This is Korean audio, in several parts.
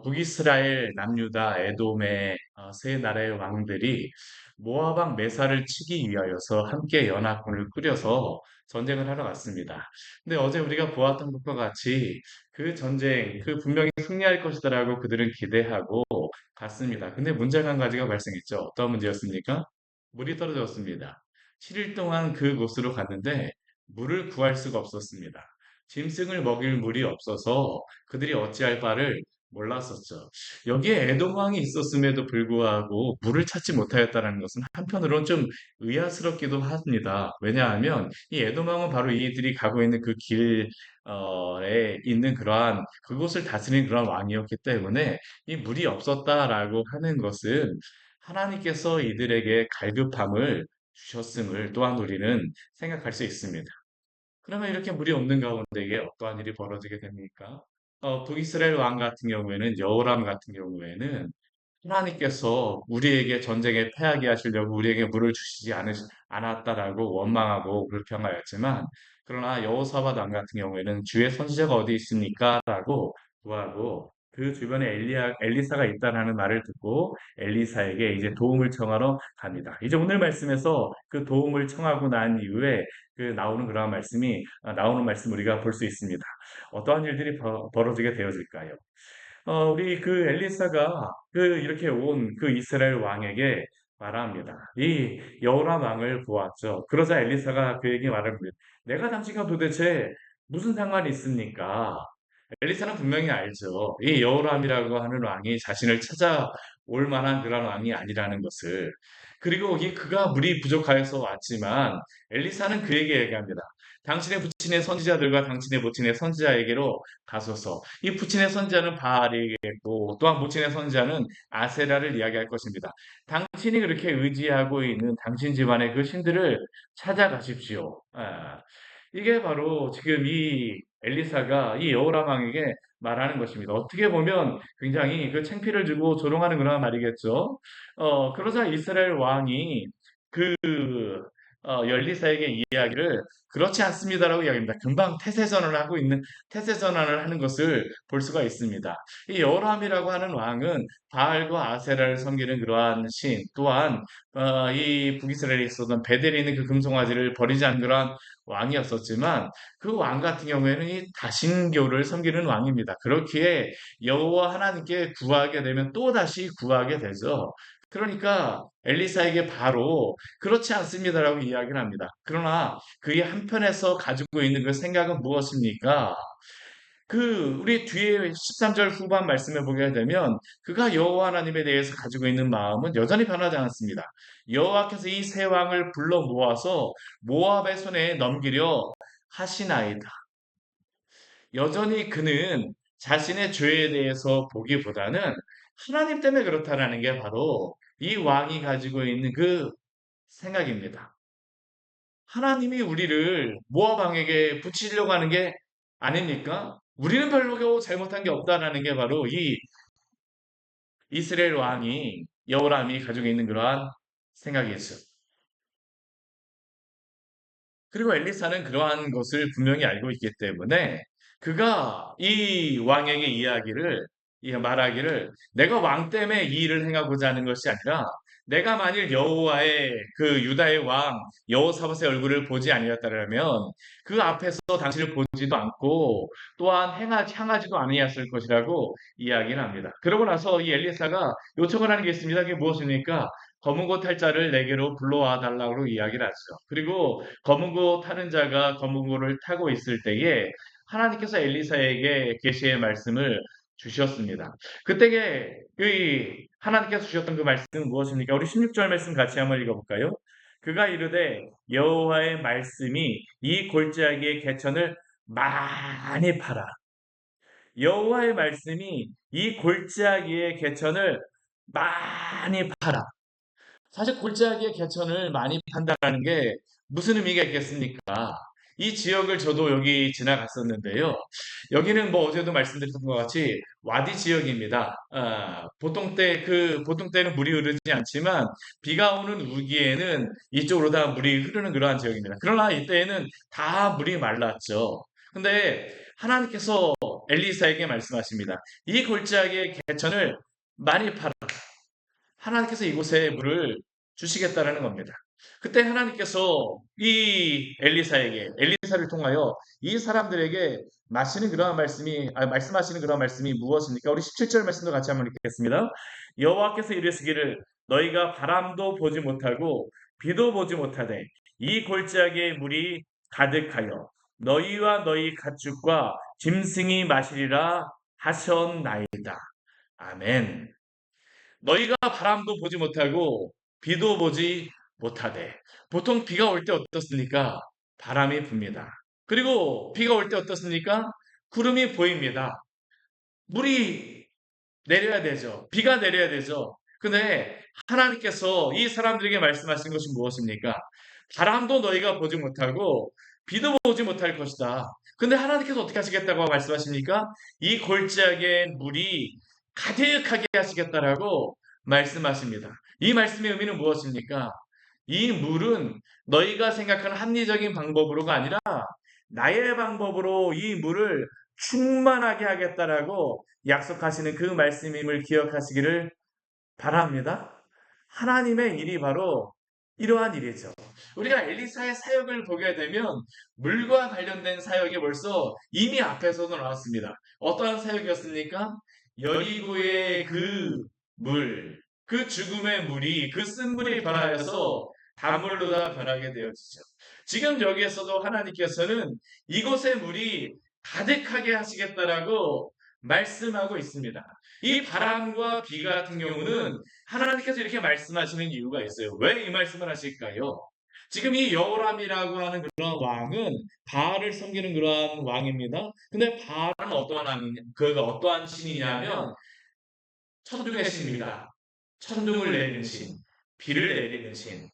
북이스라엘, 남유다, 에돔의 세 나라의 왕들이 모압 왕 메사를 치기 위하여서 함께 연합군을 꾸려서 전쟁을 하러 갔습니다. 근데 어제 우리가 보았던 것과 같이 그 전쟁, 그 분명히 승리할 것이다라고 그들은 기대하고 갔습니다. 근데 문제가 한 가지가 발생했죠. 어떤 문제였습니까? 물이 떨어졌습니다. 7일 동안 그곳으로 갔는데 물을 구할 수가 없었습니다. 짐승을 먹일 물이 없어서 그들이 어찌할 바를 몰랐었죠. 여기에 에돔 왕이 있었음에도 불구하고 물을 찾지 못하였다는 것은 한편으로는 좀 의아스럽기도 합니다. 왜냐하면 이 에돔 왕은 바로 이들이 가고 있는 그 길에 있는 그러한 그곳을 다스리는 그러한 왕이었기 때문에 이 물이 없었다라고 하는 것은 하나님께서 이들에게 갈급함을 주셨음을 또한 우리는 생각할 수 있습니다. 그러면 이렇게 물이 없는 가운데 이게 어떠한 일이 벌어지게 됩니까? 북이스라엘 왕 같은 경우에는 여호람 같은 경우에는 하나님께서 우리에게 전쟁에 패하게 하시려고 우리에게 물을 주시지 않았다라고 원망하고 불평하였지만 그러나 여호사밧 왕 같은 경우에는 주의 선지자가 어디 있습니까? 라고 구하고 그 주변에 엘리사가 있다라는 말을 듣고 엘리사에게 이제 도움을 청하러 갑니다. 이제 오늘 말씀에서 그 도움을 청하고 난 이후에 그 나오는 그러한 말씀이 나오는 말씀 우리가 볼 수 있습니다. 어떠한 일들이 벌어지게 되어질까요? 우리 그 엘리사가 그 이렇게 온 그 이스라엘 왕에게 말합니다. 이 여호람 왕을 보았죠. 그러자 엘리사가 그에게 말합니다. 내가 당신과 도대체 무슨 상관이 있습니까? 엘리사는 분명히 알죠. 이 여호람이라고 하는 왕이 자신을 찾아올 만한 그런 왕이 아니라는 것을. 그리고 그가 물이 부족하여서 왔지만 엘리사는 그에게 얘기합니다. 당신의 부친의 선지자들과 당신의 모친의 선지자에게로 가소서. 이 부친의 선지자는 바알이겠고 또한 모친의 선지자는 아세라를 이야기할 것입니다. 당신이 그렇게 의지하고 있는 당신 집안의 그 신들을 찾아가십시오. 이게 바로 지금 이 엘리사가 이 여호람 왕에게 말하는 것입니다. 어떻게 보면 굉장히 그 창피를 주고 조롱하는 그런 말이겠죠. 그러자 이스라엘 왕이 그 열리사에게 이야기를 그렇지 않습니다라고 이야기합니다. 금방 태세 전환을 하는 것을 볼 수가 있습니다. 이 여호람이라고 하는 왕은 바알과 아세라를 섬기는 그러한 신 또한 이 북이스라엘에 있었던 베델에 있는 그 금송아지를 버리지 않은 그러한 왕이었었지만 그 왕 같은 경우에는 이 다신교를 섬기는 왕입니다. 그렇기에 여호와 하나님께 구하게 되면 또 다시 구하게 되죠. 그러니까 엘리사에게 바로 그렇지 않습니다라고 이야기를 합니다. 그러나 그의 한편에서 가지고 있는 그 생각은 무엇입니까? 우리 뒤에 13절 후반 말씀에 보게 되면 그가 여호와 하나님에 대해서 가지고 있는 마음은 여전히 변하지 않았습니다. 여호와께서 이 세 왕을 불러 모아서 모압의 손에 넘기려 하시나이다. 여전히 그는 자신의 죄에 대해서 보기보다는 하나님 때문에 그렇다라는 게 바로 이 왕이 가지고 있는 그 생각입니다. 하나님이 우리를 모압 왕에게 붙이려고 하는 게 아닙니까? 우리는 별로 잘못한 게 없다라는 게 바로 이 이스라엘 왕이 여호람이 가지고 있는 그러한 생각이었어요. 그리고 엘리사는 그러한 것을 분명히 알고 있기 때문에 그가 이 왕에게 말하기를 내가 왕 때문에 이 일을 행하고자 하는 것이 아니라 내가 만일 여호와의 그 유다의 왕 여호사밧의 얼굴을 보지 아니었다면 그 앞에서 당신을 보지도 않고 또한 향하지도 아니었을 것이라고 이야기를 합니다. 그러고 나서 이 엘리사가 요청을 하는 게 있습니다. 그게 무엇입니까? 검은 고 탈 자를 내게로 불러와 달라고 이야기를 하죠. 그리고 검은 고 타는 자가 검은 고를 타고 있을 때에 하나님께서 엘리사에게 계시의 말씀을 주셨습니다. 그때에 하나님께서 주셨던 그 말씀은 무엇입니까? 우리 16절 말씀 같이 한번 읽어볼까요? 그가 이르되 여호와의 말씀이 이 골짜기의 개천을 많이 팔아. 여호와의 말씀이 이 골짜기의 개천을 많이 팔아. 사실 골짜기의 개천을 많이 판다는 게 무슨 의미가 있겠습니까? 이 지역을 저도 여기 지나갔었는데요. 여기는 뭐 어제도 말씀드렸던 것 같이 와디 지역입니다. 보통 때는 물이 흐르지 않지만 비가 오는 우기에는 이쪽으로 다 물이 흐르는 그러한 지역입니다. 그러나 이때에는 다 물이 말랐죠. 근데 하나님께서 엘리사에게 말씀하십니다. 이 골짜기의 개천을 많이 팔아 하나님께서 이곳에 물을 주시겠다라는 겁니다. 그때 하나님께서 이 엘리사를 통하여 이 사람들에게 말씀하시는 그러한 말씀이 무엇입니까? 우리 17절 말씀도 같이 한번 읽겠습니다. 여호와께서 이르시기를 너희가 바람도 보지 못하고 비도 보지 못하되 이 골짜기에 물이 가득하여 너희와 너희 가축과 짐승이 마시리라 하셨나이다. 아멘. 너희가 바람도 보지 못하고 비도 보지 못하되. 보통 비가 올 때 어떻습니까? 바람이 붑니다. 그리고 비가 올 때 어떻습니까? 구름이 보입니다. 물이 내려야 되죠. 비가 내려야 되죠. 근데 하나님께서 이 사람들에게 말씀하신 것이 무엇입니까? 바람도 너희가 보지 못하고 비도 보지 못할 것이다. 근데 하나님께서 어떻게 하시겠다고 말씀하십니까? 이 골짜기에 물이 가득하게 하시겠다라고 말씀하십니다. 이 말씀의 의미는 무엇입니까? 이 물은 너희가 생각하는 합리적인 방법으로가 아니라 나의 방법으로 이 물을 충만하게 하겠다라고 약속하시는 그 말씀임을 기억하시기를 바랍니다. 하나님의 일이 바로 이러한 일이죠. 우리가 엘리사의 사역을 보게 되면 물과 관련된 사역이 벌써 이미 앞에서도 나왔습니다. 어떠한 사역이었습니까? 여리고의 그 물, 그 죽음의 물이 그 쓴물이 변하여서 단물로 다 변하게 되어지죠. 지금 여기에서도 하나님께서는 이곳의 물이 가득하게 하시겠다라고 말씀하고 있습니다. 이 바람과 비 같은 경우는 하나님께서 이렇게 말씀하시는 이유가 있어요. 왜 이 말씀을 하실까요? 지금 이 여호람이라고 하는 그런 왕은 바알을 섬기는 그러한 왕입니다. 근데 바알은 그가 어떠한 신이냐면 천둥의 신입니다. 천둥을 내리는 신, 비를 내리는 신.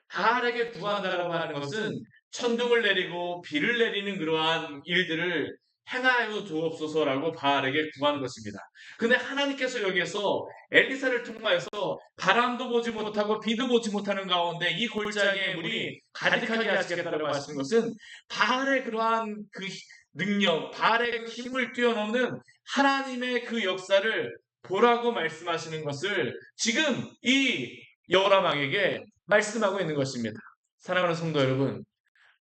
바알에게 구한다라고 하는 것은 천둥을 내리고 비를 내리는 그러한 일들을 행하여 주옵소서라고 바알에게 구하는 것입니다. 근데 하나님께서 여기에서 엘리사를 통하여서 바람도 보지 못하고 비도 보지 못하는 가운데 이 골짜기의 물이 가득하게 하시겠다라고 하시는 것은 바알의 그러한 그 능력, 바알의 힘을 뛰어넘는 하나님의 그 역사를 보라고 말씀하시는 것을 지금 이 여호람 왕에게 말씀하고 있는 것입니다. 사랑하는 성도 여러분,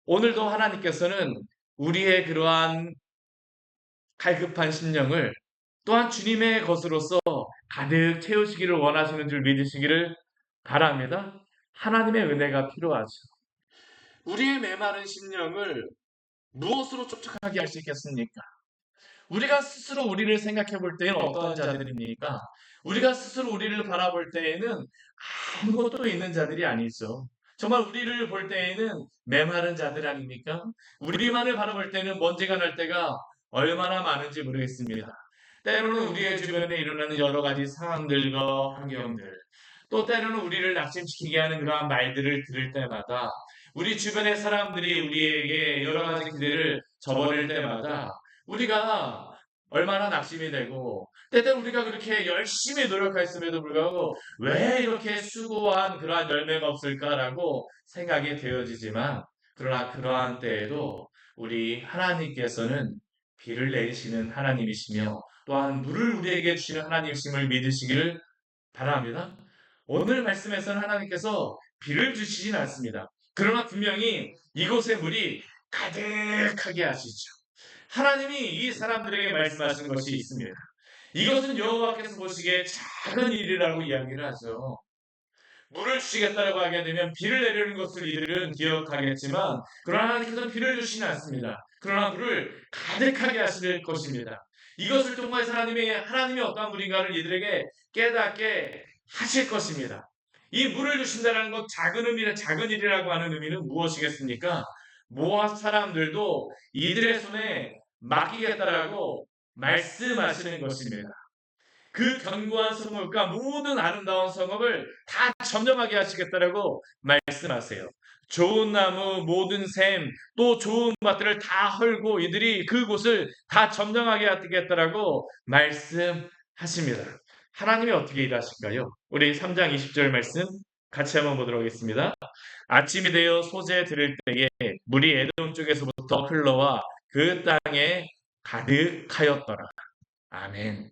오늘도 하나님께서는 우리의 그러한 갈급한 심령을 또한 주님의 것으로서 가득 채우시기를 원하시는 줄 믿으시기를 바랍니다. 하나님의 은혜가 필요하죠. 우리의 메마른 심령을 무엇으로 촉촉하게 할 수 있겠습니까? 우리가 스스로 우리를 생각해 볼 때는 어떠한 자들입니까? 우리가 스스로 우리를 바라볼 때에는 아무것도 있는 자들이 아니죠. 정말 우리를 볼 때에는 메마른 자들 아닙니까? 우리만을 바라볼 때는 먼지가 날 때가 얼마나 많은지 모르겠습니다. 때로는 우리의 주변에 일어나는 여러 가지 상황들과 환경들, 또 때로는 우리를 낙심시키게 하는 그러한 말들을 들을 때마다 우리 주변의 사람들이 우리에게 여러 가지 기대를 저버릴 때마다 우리가 얼마나 낙심이 되고 때때로 우리가 그렇게 열심히 노력했음에도 불구하고 왜 이렇게 수고한 그러한 열매가 없을까라고 생각이 되어지지만 그러나 그러한 때에도 우리 하나님께서는 비를 내리시는 하나님이시며 또한 물을 우리에게 주시는 하나님이심을 믿으시기를 바랍니다. 오늘 말씀에서는 하나님께서 비를 주시진 않습니다. 그러나 분명히 이곳의 물이 가득하게 하시죠. 하나님이 이 사람들에게 말씀하시는 것이 있습니다. 이것은 여호와께서 보시기에 작은 일이라고 이야기를 하죠. 물을 주시겠다라고 하게 되면 비를 내리는 것을 이들은 기억하겠지만 그러나 하나님께서는 비를 주시지 않습니다. 그러나 물을 가득하게 하실 것입니다. 이것을 통해서 하나님이 어떠한 물인가를 이들에게 깨닫게 하실 것입니다. 이 물을 주신다는 것 작은 일이라고 하는 의미는 무엇이겠습니까? 모압 사람들도 이들의 손에 맡기겠다라고 말씀하시는 것입니다. 그 견고한 성읍과 모든 아름다운 성읍을 다 점령하게 하시겠다라고 말씀하세요. 좋은 나무, 모든 샘, 또 좋은 밭들을 다 헐고 이들이 그곳을 다 점령하게 하겠다라고 말씀하십니다. 하나님이 어떻게 일하실까요? 우리 3장 20절 말씀 같이 한번 보도록 하겠습니다. 아침이 되어 소재 들을 때에 물이 에돔 쪽에서부터 흘러와 그 땅에 가득하였더라. 아멘.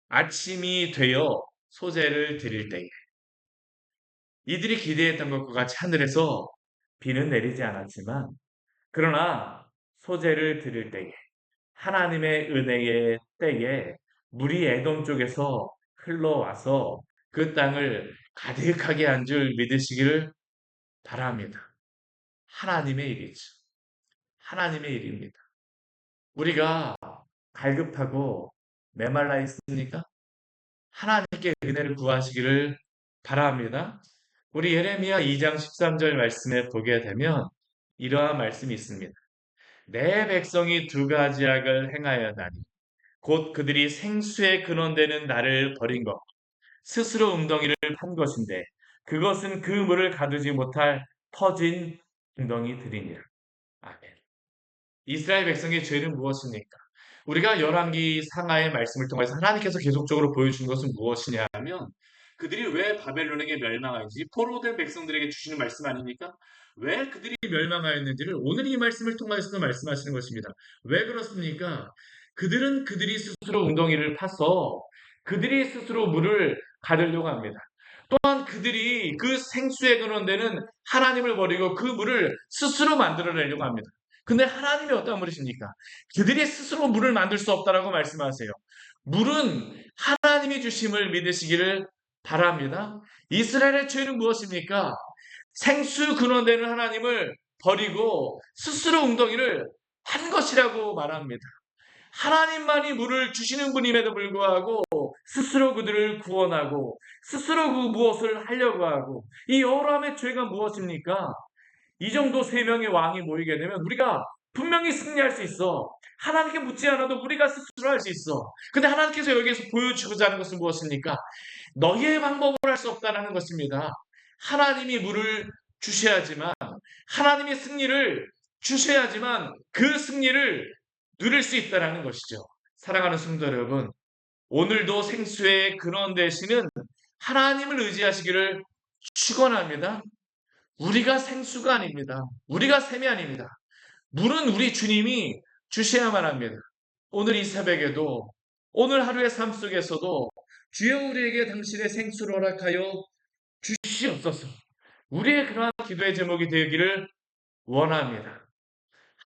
아침이 되어 소재를 드릴 때에 이들이 기대했던 것과 같이 하늘에서 비는 내리지 않았지만 그러나 소재를 드릴 때에 하나님의 은혜의 때에 물이 에돔 쪽에서 흘러와서 그 땅을 가득하게 한 줄 믿으시기를 바랍니다. 하나님의 일이죠. 하나님의 일입니다. 우리가 갈급하고 메말라 있습니까? 하나님께 은혜를 구하시기를 바랍니다. 우리 예레미야 2장 13절 말씀에 보게 되면 이러한 말씀이 있습니다. 내 백성이 두 가지 악을 행하였나니 곧 그들이 생수의 근원되는 나를 버린 것 스스로 웅덩이를 판 것인데 그것은 그 물을 가두지 못할 터진 웅덩이들이니라. 아멘. 이스라엘 백성의 죄는 무엇입니까? 우리가 열왕기 상하의 말씀을 통해서 하나님께서 계속적으로 보여주는 것은 무엇이냐 하면 그들이 왜 바벨론에게 멸망하는지 포로된 백성들에게 주시는 말씀 아닙니까? 왜 그들이 멸망하였는지를 오늘 이 말씀을 통해서도 말씀하시는 것입니다. 왜 그렇습니까? 그들은 그들이 스스로 웅덩이를 파서 그들이 스스로 물을 가르려고 합니다. 또한 그들이 그 생수의 근원되는 하나님을 버리고 그 물을 스스로 만들어내려고 합니다. 근데 하나님이 어떤 분이십니까? 그들이 스스로 물을 만들 수 없다라고 말씀하세요. 물은 하나님이 주심을 믿으시기를 바랍니다. 이스라엘의 죄는 무엇입니까? 생수 근원되는 하나님을 버리고 스스로 웅덩이를 한 것이라고 말합니다. 하나님만이 물을 주시는 분임에도 불구하고 스스로 그들을 구원하고 스스로 그 무엇을 하려고 하고 이 여호람의 죄가 무엇입니까? 이 정도 세 명의 왕이 모이게 되면 우리가 분명히 승리할 수 있어. 하나님께 묻지 않아도 우리가 스스로 할 수 있어. 근데 하나님께서 여기에서 보여주고자 하는 것은 무엇입니까? 너희의 방법으로 할 수 없다는 것입니다. 하나님이 물을 주셔야지만 하나님의 승리를 주셔야지만 그 승리를 누릴 수 있다는 것이죠. 사랑하는 성도 여러분, 오늘도 생수의 근원 되시는 하나님을 의지하시기를 축원합니다. 우리가 생수가 아닙니다. 우리가 샘이 아닙니다. 물은 우리 주님이 주셔야만 합니다. 오늘 이 새벽에도 오늘 하루의 삶 속에서도 주여 우리에게 당신의 생수를 허락하여 주시옵소서. 우리의 그러한 기도의 제목이 되기를 원합니다.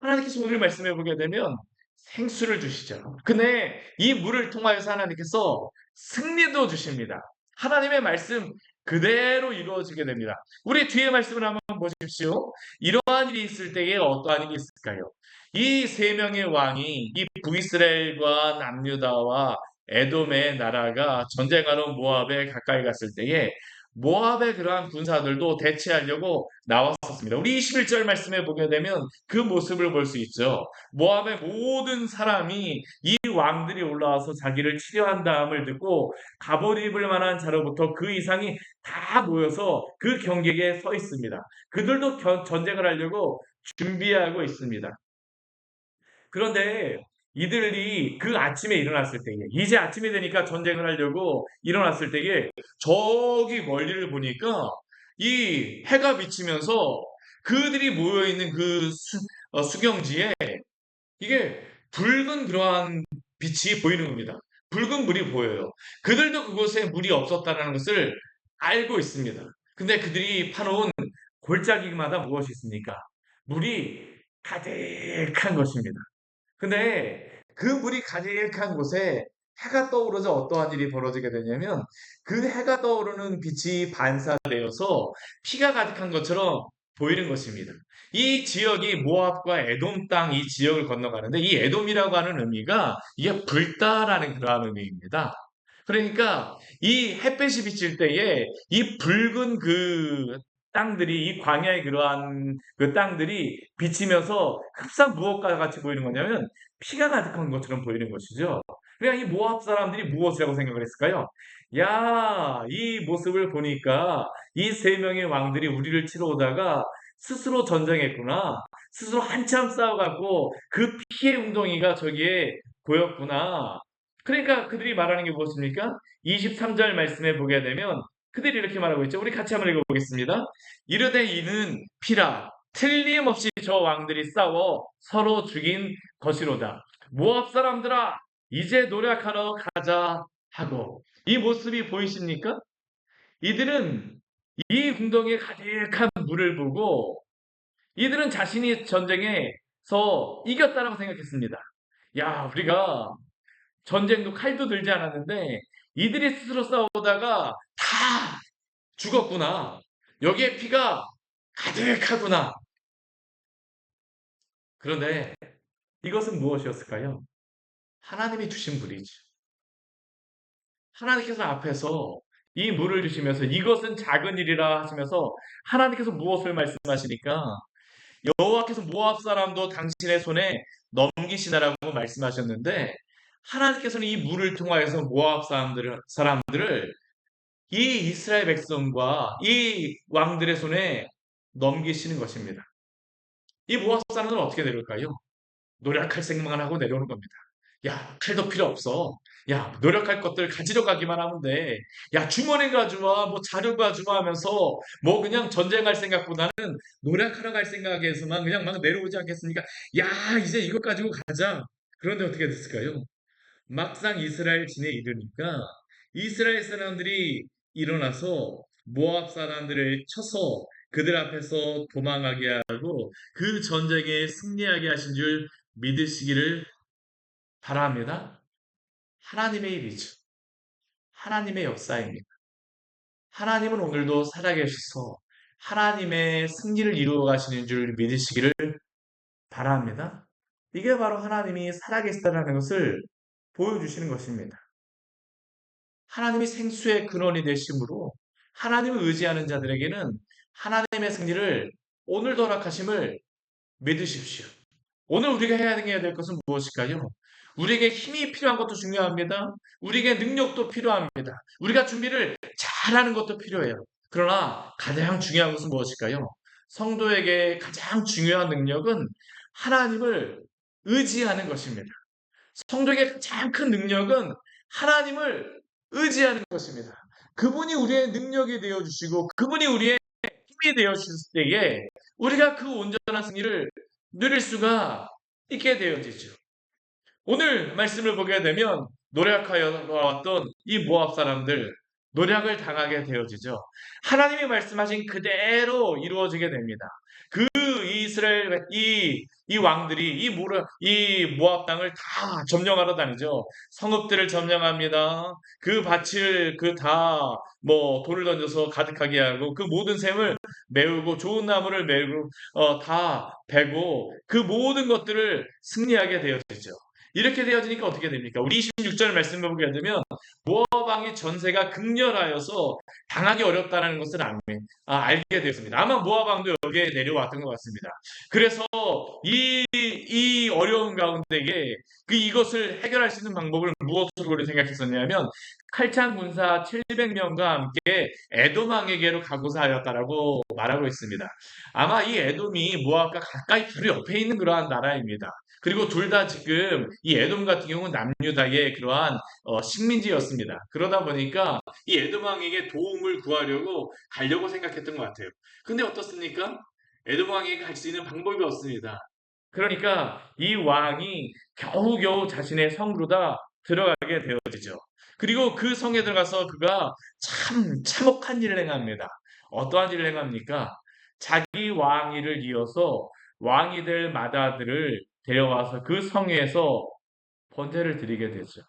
하나님께서 오늘 말씀해 보게 되면 생수를 주시죠. 근데 이 물을 통하여서 하나님께서 승리도 주십니다. 하나님의 말씀 그대로 이루어지게 됩니다. 우리 뒤에 말씀을 한번 보십시오. 이러한 일이 있을 때에 어떠한 일이 있을까요? 이 세 명의 왕이 이 북이스라엘과 남유다와 에돔의 나라가 전쟁하러 모압에 가까이 갔을 때에 모압의 그러한 군사들도 대치하려고 나왔었습니다. 우리 21절 말씀에 보게 되면 그 모습을 볼 수 있죠. 모압의 모든 사람이 이 왕들이 올라와서 자기를 치료한 다음을 듣고 갑옷 입을 만한 자로부터 그 이상이 다 모여서 그 경계에 서 있습니다. 그들도 전쟁을 하려고 준비하고 있습니다. 그런데 이들이 그 아침에 일어났을 때에 이제 아침이 되니까 전쟁을 하려고 일어났을 때에 저기 멀리를 보니까 이 해가 비치면서 그들이 모여있는 그 수경지에 이게 붉은 그러한 빛이 보이는 겁니다. 붉은 물이 보여요. 그들도 그곳에 물이 없었다는 것을 알고 있습니다. 근데 그들이 파놓은 골짜기마다 무엇이 있습니까? 물이 가득한 것입니다. 근데 그 물이 가득한 곳에 해가 떠오르자 어떠한 일이 벌어지게 되냐면 그 해가 떠오르는 빛이 반사되어서 피가 가득한 것처럼 보이는 것입니다. 이 지역이 모압과 에돔 땅 이 지역을 건너가는데 이 에돔이라고 하는 의미가 이게 불다라는 그러한 의미입니다. 그러니까 이 햇빛이 비칠 때에 이 붉은 그 땅들이 이 광야의 그러한 그 땅들이 비치면서 흡사 무엇과 같이 보이는 거냐면 피가 가득한 것처럼 보이는 것이죠. 그러니까 이 모압 사람들이 무엇이라고 생각을 했을까요? 야, 이 모습을 보니까 이 세 명의 왕들이 우리를 치러 오다가 스스로 전쟁했구나. 스스로 한참 싸워갖고 그 피의 웅덩이가 저기에 보였구나. 그러니까 그들이 말하는 게 무엇입니까? 23절 말씀에 보게 되면 그들이 이렇게 말하고 있죠. 우리 같이 한번 읽어보겠습니다. 이르되 이는 피라 틀림없이 저 왕들이 싸워 서로 죽인 것이로다. 모압 사람들아, 이제 노력하러 가자 하고. 이 모습이 보이십니까? 이들은 이 궁덩이에 가득한 물을 보고 이들은 자신이 전쟁에서 이겼다라고 생각했습니다. 야, 우리가 전쟁도 칼도 들지 않았는데 이들이 스스로 싸우다가 다 죽었구나. 여기에 피가 가득하구나. 그런데 이것은 무엇이었을까요? 하나님이 주신 물이죠. 하나님께서 앞에서 이 물을 주시면서 이것은 작은 일이라 하시면서 하나님께서 무엇을 말씀하시니까 여호와께서 모압 사람도 당신의 손에 넘기시나라고 말씀하셨는데 하나님께서는 이 물을 통하여서 모압 사람들을 이 이스라엘 백성과 이 왕들의 손에 넘기시는 것입니다. 이 모압 사람들은 어떻게 내려올까요? 노력할 생각만 하고 내려오는 겁니다. 야, 칼도 필요 없어. 야, 노력할 것들 가지러 가기만 하면 돼. 야, 주머니 가져와, 뭐 자료 가져와 하면서 뭐 그냥 전쟁할 생각보다는 노력하러 갈 생각에서만 그냥 막 내려오지 않겠습니까? 야, 이제 이것 가지고 가자. 그런데 어떻게 됐을까요? 막상 이스라엘 진에 이르니까 이스라엘 사람들이 일어나서 모압 사람들을 쳐서 그들 앞에서 도망하게 하고 그 전쟁에 승리하게 하신 줄 믿으시기를 바랍니다. 하나님의 일이죠. 하나님의 역사입니다. 하나님은 오늘도 살아계셔서 하나님의 승리를 이루어 가시는 줄 믿으시기를 바랍니다. 이게 바로 하나님이 살아계시다는 것을 보여주시는 것입니다. 하나님이 생수의 근원이 되심으로 하나님을 의지하는 자들에게는 하나님의 승리를 오늘도 허락하심을 믿으십시오. 오늘 우리가 해야 될 것은 무엇일까요? 우리에게 힘이 필요한 것도 중요합니다. 우리에게 능력도 필요합니다. 우리가 준비를 잘하는 것도 필요해요. 그러나 가장 중요한 것은 무엇일까요? 성도에게 가장 중요한 능력은 하나님을 의지하는 것입니다. 성도에게 가장 큰 능력은 하나님을 의지하는 것입니다. 그분이 우리의 능력이 되어주시고 그분이 우리의 힘이 되어주실 때에 우리가 그 온전한 승리를 누릴 수가 있게 되어지죠. 오늘 말씀을 보게 되면 노력하여 왔던 이 모압 사람들 노력을 당하게 되어지죠. 하나님이 말씀하신 그대로 이루어지게 됩니다. 그 이스라엘 이 왕들이 이 모압 땅을 다 점령하러 다니죠. 성읍들을 점령합니다. 그 밭을 그 다 뭐 돌을 던져서 가득하게 하고 그 모든 샘을 메우고 좋은 나무를 메우고 다 베고 그 모든 것들을 승리하게 되어지죠. 이렇게 되어지니까 어떻게 됩니까? 우리 26절 말씀을 보게 되면 모압 왕의 전세가 극렬하여서 당하기 어렵다는 것을 알게 되었습니다. 아마 모압 왕도 여기에 내려왔던 것 같습니다. 그래서 이 어려운 가운데에 이것을 해결할 수 있는 방법을 무엇으로 생각했었냐면 칼찬 군사 700명과 함께 에돔 왕에게로 가고자 하였다라고 말하고 있습니다. 아마 이 에돔이 모압과 가까이 바로 옆에 있는 그러한 나라입니다. 그리고 둘 다 지금 이 에돔 같은 경우는 남유다의 그러한 식민지였습니다. 그러다 보니까 이 에돔 왕에게 도움을 구하려고 가려고 생각했던 것 같아요. 근데 어떻습니까? 에돔 왕에게 갈 수 있는 방법이 없습니다. 그러니까 이 왕이 겨우겨우 자신의 성으로 다 들어가게 되어지죠. 그리고 그 성에 들어가서 그가 참 참혹한 일을 행합니다. 어떠한 일을 행합니까? 자기 왕위를 이어서 왕이 될 맏아들을 데려와서 그 성에서 번제를 드리게 되죠.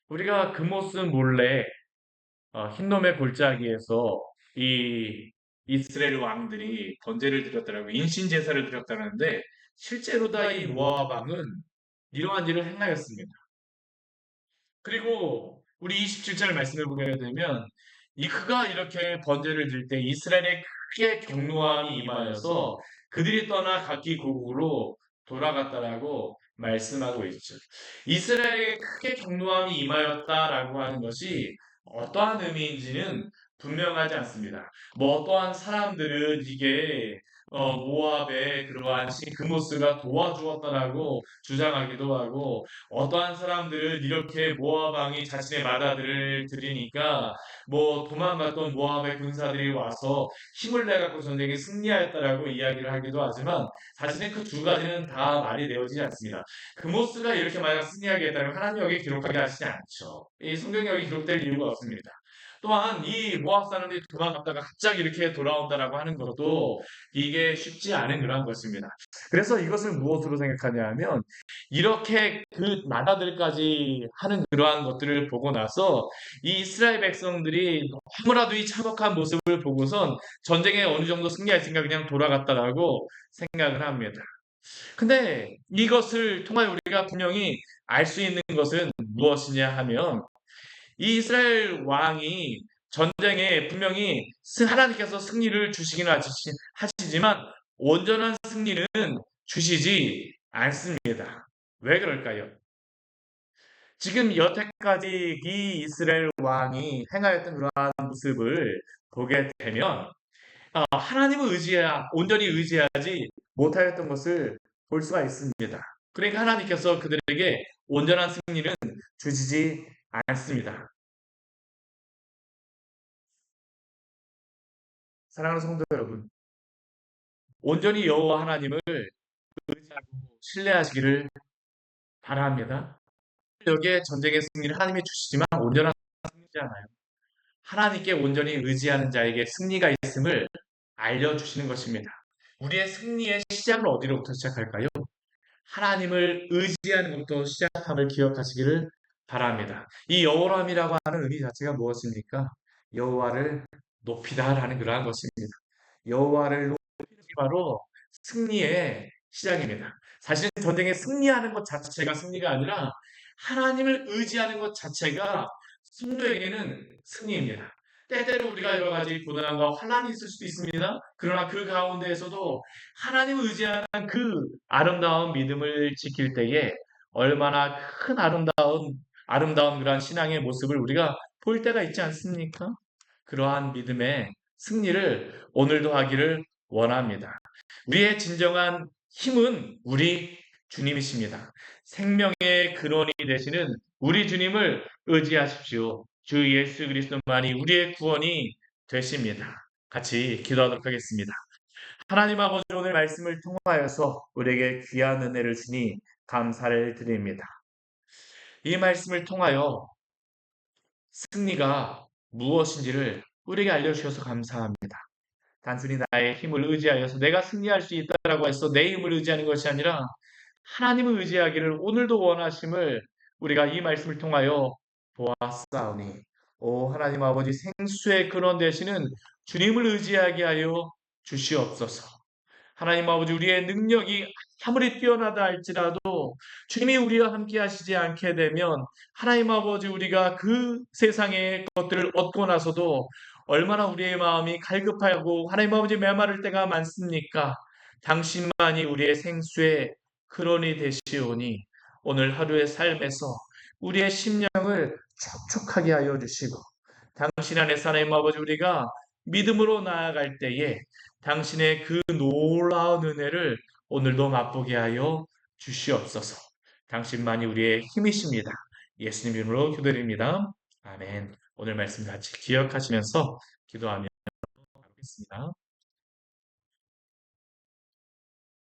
우리가 그 모습 몰래 흰놈의 골짜기에서 이 이스라엘 왕들이 번제를 드렸다라고 인신 제사를 드렸다는데 실제로 다 이 모압 왕은 이러한 일을 행하였습니다. 그리고 우리 27절 말씀을 보게 되면 이 그가 이렇게 번제를 드릴 때 이스라엘에 크게 경노함이 임하여서 그들이 떠나 각기 고국으로 돌아갔다라고 말씀하고 있죠. 이스라엘에 크게 경노함이 임하였다라고 하는 것이 어떠한 의미인지는 분명하지 않습니다. 뭐 어떠한 사람들은 이게 모압의 그러한 신 그모스가 도와주었다라고 주장하기도 하고 어떠한 사람들은 이렇게 모압 왕이 자신의 맏아들을 들이니까 뭐 도망갔던 모압의 군사들이 와서 힘을 내갖고 전쟁에 승리하였다라고 이야기를 하기도 하지만 사실은 그 두 가지는 다 말이 되어지지 않습니다. 그모스가 이렇게 만약 승리하게 했다면 하나님 여기 기록하게 하시지 않죠. 이 성경에 여기 기록될 이유가 없습니다. 또한 이 모압 사람들이 도망갔다가 갑자기 이렇게 돌아온다라고 하는 것도 이게 쉽지 않은 그런 것입니다. 그래서 이것을 무엇으로 생각하냐면 이렇게 그 나라들까지 하는 그러한 것들을 보고 나서 이 이스라엘 백성들이 너무나도 이 참혹한 모습을 보고선 전쟁에 어느 정도 승리했으니까 그냥 돌아갔다라고 생각을 합니다. 근데 이것을 통하여 우리가 분명히 알 수 있는 것은 무엇이냐 하면 이 이스라엘 왕이 전쟁에 분명히 하나님께서 승리를 주시기는 하시지만 온전한 승리는 주시지 않습니다. 왜 그럴까요? 지금 여태까지 이 이스라엘 왕이 행하였던 그러한 모습을 보게 되면 하나님을 온전히 의지하지 못하였던 것을 볼 수가 있습니다. 그러니까 하나님께서 그들에게 온전한 승리는 주시지 않습니다. 사랑하는 성도 여러분, 온전히 여호와 하나님을 의지하고 신뢰하시기를 바랍니다. 여기에 전쟁의 승리를 하나님이 주시지만 온전한 승리지 않아요. 하나님께 온전히 의지하는 자에게 승리가 있음을 알려주시는 것입니다. 우리의 승리의 시작은 어디로부터 시작할까요? 하나님을 의지하는 것부터 시작함을 기억하시기를 바랍니다. 이 여호람이라고 하는 의미 자체가 무엇입니까? 여호와를 높이다라는 그러한 것입니다. 여호와를 높이는 게 바로 승리의 시작입니다. 사실은 전쟁에 승리하는 것 자체가 승리가 아니라 하나님을 의지하는 것 자체가 성도에게는 승리입니다. 때때로 우리가 여러 가지 고난과 환란이 있을 수도 있습니다. 그러나 그 가운데에서도 하나님을 의지하는 그 아름다운 믿음을 지킬 때에 얼마나 큰 아름다운 그러한 신앙의 모습을 우리가 볼 때가 있지 않습니까? 그러한 믿음의 승리를 오늘도 하기를 원합니다. 우리의 진정한 힘은 우리 주님이십니다. 생명의 근원이 되시는 우리 주님을 의지하십시오. 주 예수 그리스도만이 우리의 구원이 되십니다. 같이 기도하도록 하겠습니다. 하나님 아버지 오늘 말씀을 통하여서 우리에게 귀한 은혜를 주니 감사를 드립니다. 이 말씀을 통하여 승리가 무엇인지를 우리에게 알려주셔서 감사합니다. 단순히 나의 힘을 의지하여서 내가 승리할 수 있다라고 해서 내 힘을 의지하는 것이 아니라 하나님을 의지하기를 오늘도 원하심을 우리가 이 말씀을 통하여 보았사오니 오 하나님 아버지 생수의 근원 되시는 주님을 의지하게 하여 주시옵소서. 하나님 아버지 우리의 능력이 아무리 뛰어나다 할지라도 주님이 우리와 함께 하시지 않게 되면 하나님 아버지 우리가 그 세상의 것들을 얻고 나서도 얼마나 우리의 마음이 갈급하고 하나님 아버지 메마를 때가 많습니까? 당신만이 우리의 생수의 근원이 되시오니 오늘 하루의 삶에서 우리의 심령을 촉촉하게 하여 주시고 당신 안에서 하나님 아버지 우리가 믿음으로 나아갈 때에 당신의 그 놀라운 은혜를 오늘도 맛보게 하여 주시옵소서. 당신만이 우리의 힘이십니다. 예수님 이름으로 기도드립니다. 아멘. 오늘 말씀 같이 기억하시면서 기도하며 하겠습니다.